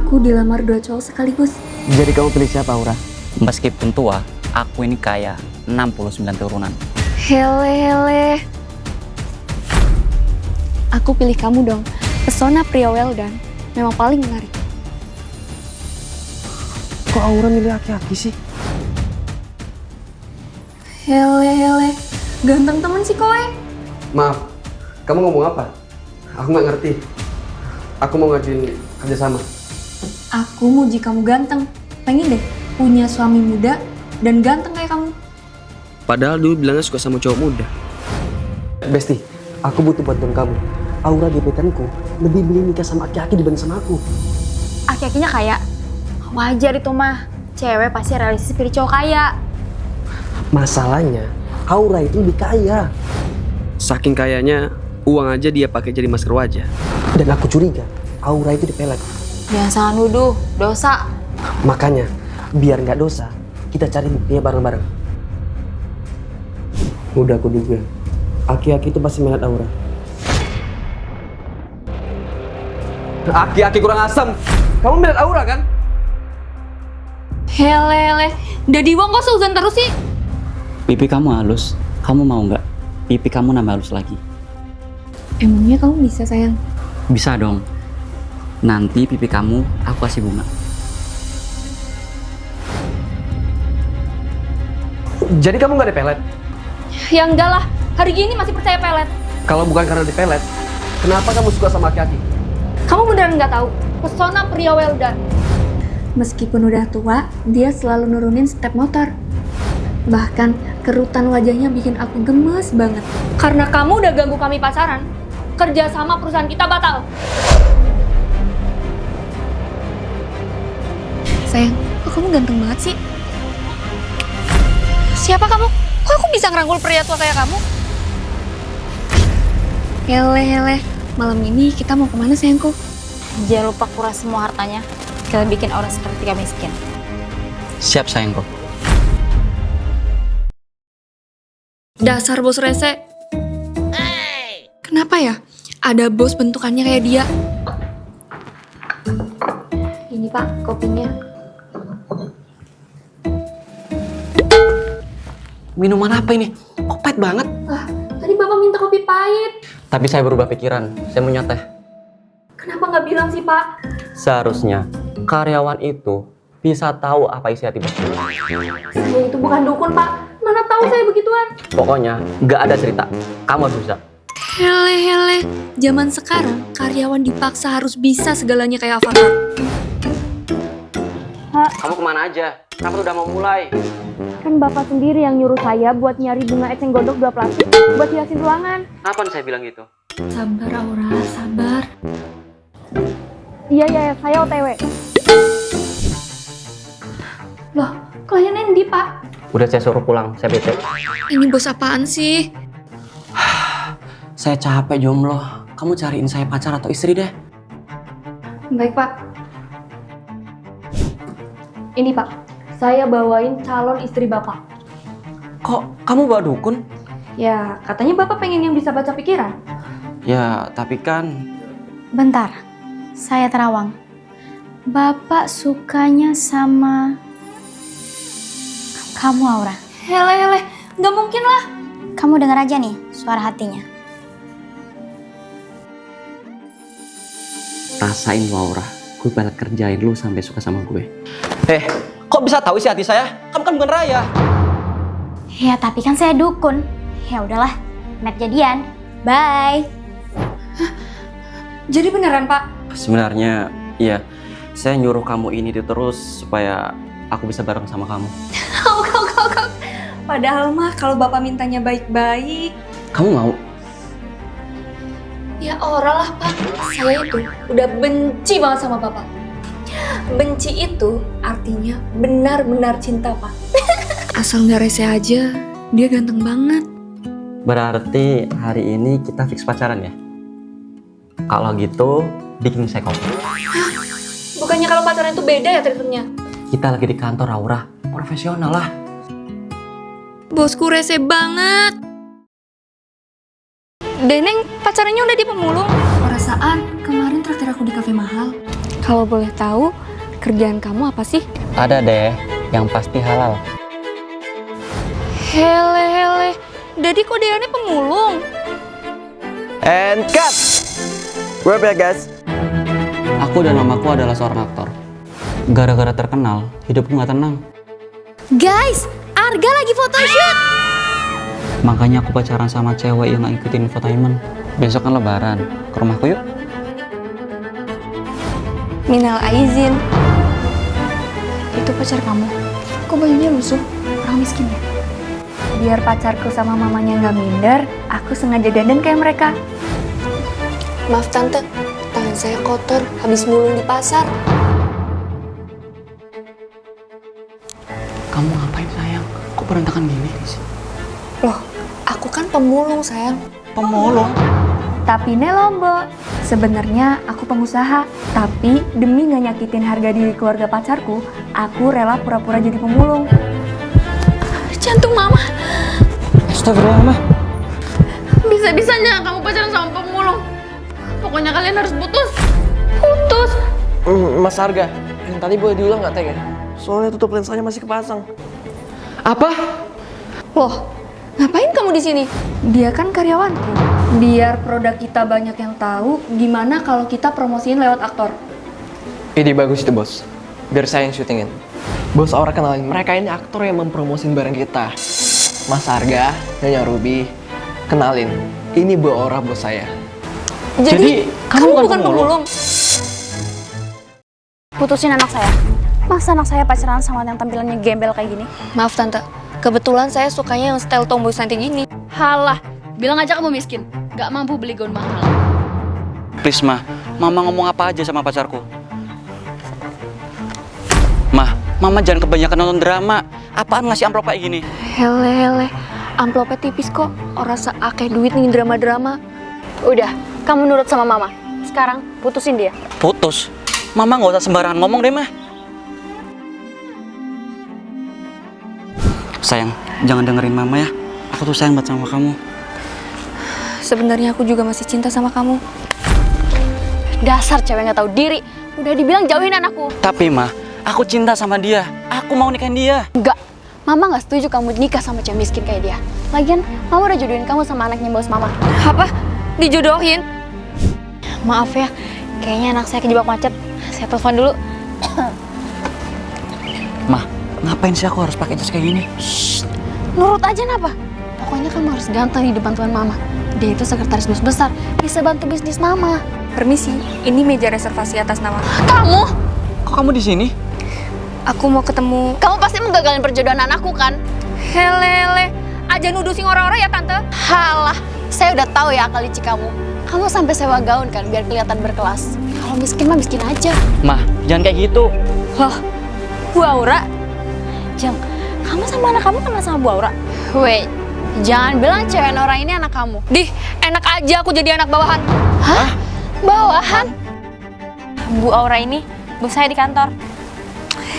Aku dilamar 2 cowok sekaligus. Jadi kamu pilih siapa, Aura? Meskipun tua, aku ini kaya 69 turunan. Hele. Aku pilih kamu dong. Pesona pria Weldan memang paling menarik. Kok Aura milih aki-aki sih? Hele. Ganteng temen sih kowe. Maaf, kamu ngomong apa? Aku nggak ngerti. Aku mau ngajuin kerjasama. Aku muji kamu ganteng. Pengen deh punya suami muda dan ganteng kayak kamu. Padahal dulu bilangnya suka sama cowok muda. Besti, aku butuh bantuan kamu. Aura gebetanku lebih milih nikah sama aki-aki dibanding sama aku. Aki-akinya kaya. Wajar itu mah. Cewek pasti realistis pilih cowok kaya. Masalahnya, Aura itu lebih kaya. Saking kayanya, uang aja dia pakai jadi masker wajah. Dan aku curiga, Aura itu dipelet. Jangan salah nuduh, dosa. Makanya, biar nggak dosa, kita cari buktinya bareng-bareng. Udah aku duga, aki-aki itu pasti minat Aura. Aki-aki kurang asam. Kamu minat Aura kan? Hele. Dadi wong kok seuzon terus sih? Pipi kamu halus, kamu mau nggak? Pipi kamu nambah halus lagi. Emangnya kamu bisa sayang? Bisa dong. Nanti pipi kamu aku kasih bunga. Jadi kamu nggak dipelet? Ya enggak lah, hari gini masih percaya pelet. Kalau bukan karena dipelet, kenapa kamu suka sama aki-aki? Kamu beneran nggak tahu pesona pria Weldan. Meskipun udah tua, dia selalu nurunin step motor. Bahkan kerutan wajahnya bikin aku gemes banget. Karena kamu udah ganggu kami pacaran, kerja sama perusahaan kita batal. Sayang, kok kamu ganteng banget sih? Siapa kamu? Kok aku bisa ngerangkul pria tua kayak kamu? Hele, malam ini kita mau kemana sayangku? Jangan lupa kuras semua hartanya. Kita bikin orang seperti kami miskin. Siap sayangku. Dasar bos rese. Kenapa ya? Ada bos bentukannya kayak dia. Ini Pak, kopinya. Minuman apa ini? Kok pahit banget? Tadi Bapak minta kopi pahit. Tapi saya berubah pikiran, saya mau nyateh. Kenapa nggak bilang sih Pak? Seharusnya karyawan itu bisa tahu apa isi hati bosnya. Saya itu bukan dukun Pak. Mana tahu saya begituan. Pokoknya nggak ada cerita, kamu harus bisa. Hele. Zaman sekarang karyawan dipaksa harus bisa segalanya kayak Avatar. Kamu kemana aja? Kamu udah mau mulai. Kan Bapak sendiri yang nyuruh saya buat nyari bunga eceng gondok 2 plastik buat hiasin ruangan. Kapan saya bilang gitu? Sabar Aura, sabar. Iya, saya OTW. Loh, kliennya Endi Pak? Udah saya suruh pulang, saya bete. Ini bos apaan sih? Saya capek jomblo. Kamu cariin saya pacar atau istri deh. Baik Pak. Ini Pak, saya bawain calon istri Bapak. Kok kamu bawa dukun? Ya, katanya Bapak pengen yang bisa baca pikiran. Ya, tapi kan... Bentar, saya terawang. Bapak sukanya sama kamu, Aura. Hele, nggak mungkin lah. Kamu dengar aja nih suara hatinya. Rasain Laura, gue bakal kerjain lu sampai suka sama gue. Kok bisa tahu isi hati saya? Kamu kan bukan Raya. Ya, tapi kan saya dukun. Ya udahlah, met jadian. Bye. Jadi beneran Pak? Sebenarnya, iya. Saya nyuruh kamu ini terus supaya aku bisa bareng sama kamu. Kau. Padahal mah kalau Bapak mintanya baik-baik. Kamu mau? Ya orang lah Pak, saya itu udah benci banget sama Bapak. Benci itu artinya benar-benar cinta Pak. Asal nggak rese aja, dia ganteng banget. Berarti hari ini kita fix pacaran ya? Kalau gitu, bikin saya kopi. Bukannya kalau pacaran itu beda ya treatmentnya? Kita lagi di kantor, Aura. Profesional lah. Bosku rese banget. Deneng pacarannya udah di pemulung. Perasaan kemarin traktir aku di kafe mahal. Kalau boleh tahu, kerjaan kamu apa sih? Ada deh, yang pasti halal. Hele, Dadi kok dia pemulung? And cut! Wrap ya guys. Aku dan mamaku adalah seorang aktor. Gara-gara terkenal, hidupku nggak tenang. Guys, Arga lagi photoshoot. Makanya aku pacaran sama cewek yang nggak ikutin infotainment. Besok kan lebaran, ke rumahku yuk. Minal aizin. Itu pacar kamu? Kok bajunya lusuh? Orang miskin ya? Biar pacarku sama mamanya nggak minder, aku sengaja dandan kayak mereka. Maaf tante, tangan saya kotor habis mulung di pasar. Kamu ngapain sayang? Kok berantakan gini sih? Loh, aku kan pemulung sayang. Pemulung? Tapi Nelombo, sebenarnya aku pengusaha. Tapi demi nggak nyakitin harga diri keluarga pacarku, aku rela pura-pura jadi pemulung. Jantung mama. Astagfirullah, Mah. Bisa-bisanya kamu pacaran sama pemulung. Pokoknya kalian harus putus. Putus. Mas Arga, yang tadi boleh diulang nggak Teh ya? Soalnya tutup lensanya masih kepasang. Apa? Loh, ngapain kamu di sini? Dia kan karyawanku. Biar produk kita banyak yang tahu, gimana kalau kita promosiin lewat aktor? Ide bagus itu bos, biar saya yang syutingin. Bos Aura kenalin, mereka ini aktor yang mempromosin barang kita. Mas Arga, Nyonya Ruby, kenalin, ini Bu Aura bos saya. Jadi kamu bukan pemulung? Putusin anak saya. Masa anak saya pacaran sama yang tampilannya gembel kayak gini? Maaf tante, kebetulan saya sukanya yang style tomboy cantik gini. Halah, bilang aja kamu miskin. Gak mampu beli gaun mahal. Please, Mah. Mama ngomong apa aja sama pacarku. Mah, Mama jangan kebanyakan nonton drama. Apaan ngasih amplop kayak gini? Hele, amplopnya tipis kok. Orang seakeh duit nih drama-drama. Udah, kamu nurut sama mama. Sekarang putusin dia. Putus? Mama nggak usah sembarangan ngomong deh, Mah. Sayang, jangan dengerin Mama ya. Aku tuh sayang banget sama kamu. Sebenarnya aku juga masih cinta sama kamu. Dasar cewek nggak tahu diri. Udah dibilang jauhin anakku. Tapi, Mah, aku cinta sama dia. Aku mau nikahin dia. Enggak. Mama nggak setuju kamu nikah sama cewek miskin kayak dia. Lagian, Mama udah jodohin kamu sama anaknya bos Mama. Apa? Dijodohin? Maaf ya, kayaknya anak saya kejebak macet. Saya telepon dulu. Mah, ngapain sih aku harus pakai jas kayak gini? Nurut aja napa? Pokoknya kamu harus ganteng di depan tuan Mama. Dia itu sekretaris bos besar, bisa bantu bisnis Mama. Permisi, ini meja reservasi atas nama. Kamu? Kok kamu di sini? Aku mau ketemu. Kamu pasti menggagalin perjodohan anakku kan? Hele, aja nudusin orang-orang ya tante. Halah, saya udah tahu ya akal licik kamu. Kamu sampai sewa gaun kan biar kelihatan berkelas. Kalau miskin mah miskin aja. Mah, jangan kayak gitu. Loh, Bu Aura? Jang, kamu sama anak kamu kenal sama Bu Aura? Wait, jangan bilang cewek Nora ini anak kamu. Dih, enak aja aku jadi anak bawahan. Hah? Bawahan? Bu Aura ini, bos saya di kantor.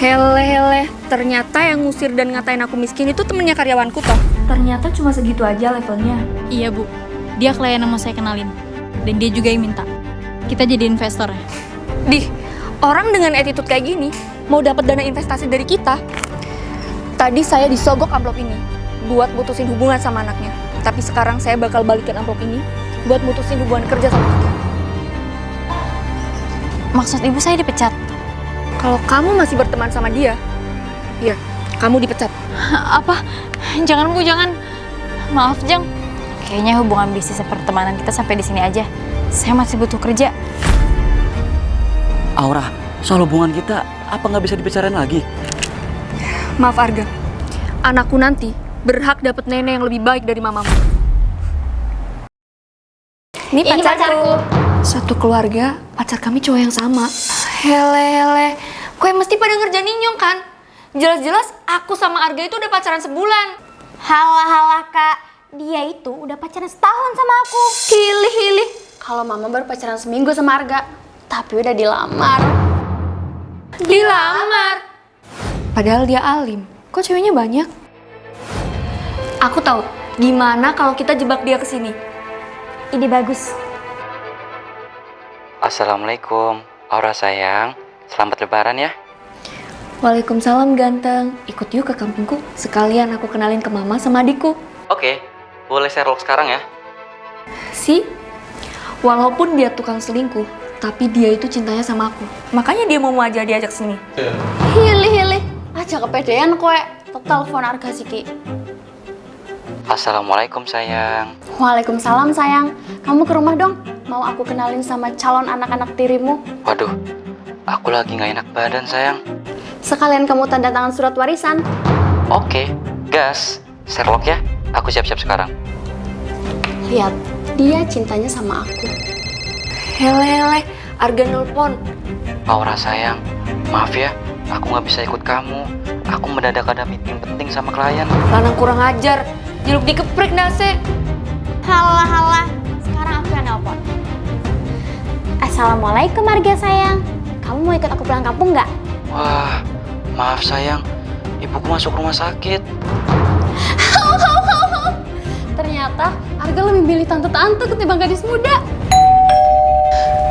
Hele, ternyata yang ngusir dan ngatain aku miskin itu temennya karyawanku toh. Ternyata cuma segitu aja levelnya. Iya bu, dia klien yang mau saya kenalin. Dan dia juga yang minta. Kita jadi investor ya. Dih, orang dengan attitude kayak gini mau dapat dana investasi dari kita. Tadi saya disogok amplop ini buat mutusin hubungan sama anaknya. Tapi sekarang saya bakal balikin amplop ini buat mutusin hubungan kerja sama kita. Maksud ibu saya dipecat? Kalau kamu masih berteman sama dia, ya kamu dipecat. Apa? Jangan Bu, jangan. Maaf Jang. Kayaknya hubungan bisnis pertemanan kita sampai di sini aja. Saya masih butuh kerja. Aura, soal hubungan kita, apa nggak bisa dibicarain lagi? Maaf Arga, anakku nanti berhak dapat nenek yang lebih baik dari mamamu. Ini pacarku. Satu keluarga, pacar kami cowok yang sama. Hele, kue mesti pada ngerjain Ninyong kan? Jelas-jelas aku sama Arga itu udah pacaran sebulan. Halah Kak, dia itu udah pacaran setahun sama aku. Hilih. Kalau Mama baru pacaran seminggu sama Arga, tapi udah dilamar. Dilamar? Padahal dia alim, kok ceweknya banyak? Aku tahu, gimana kalau kita jebak dia ke sini? Ide bagus. Assalamualaikum, Aura sayang. Selamat lebaran ya. Waalaikumsalam ganteng. Ikut yuk ke kampungku. Sekalian aku kenalin ke mama sama adikku. Oke, boleh Sherlock sekarang ya? Si, walaupun dia tukang selingkuh, tapi dia itu cintanya sama aku. Makanya dia mau aja diajak sini. Hilih, aja kepedean kowe. Telepon Arga Siki. Assalamualaikum sayang. Waalaikumsalam sayang. Kamu ke rumah dong. Mau aku kenalin sama calon anak-anak tirimu. Waduh, aku lagi nggak enak badan sayang. Sekalian kamu tanda tangan surat warisan. Oke, gas. Sherlock ya, aku siap-siap sekarang. Lihat, dia cintanya sama aku. Hele, Arga nelpon. Aura sayang, maaf ya, aku nggak bisa ikut kamu. Aku mendadak ada meeting penting sama klien. Lanang kurang ajar. Jeruk dikeprek nase. Halah, sekarang aku yang nelpon. Assalamualaikum Arga sayang. Kamu mau ikut aku pulang kampung nggak? Wah, maaf sayang, ibuku masuk rumah sakit. Ternyata Arga lebih milih tante-tante ketimbang gadis muda.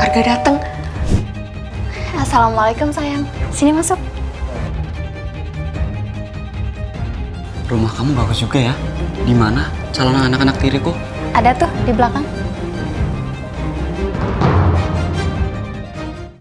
Arga dateng. Assalamualaikum sayang. Sini masuk. Rumah kamu bagus juga ya. Di mana calon anak-anak tiriku? Ada tuh di belakang.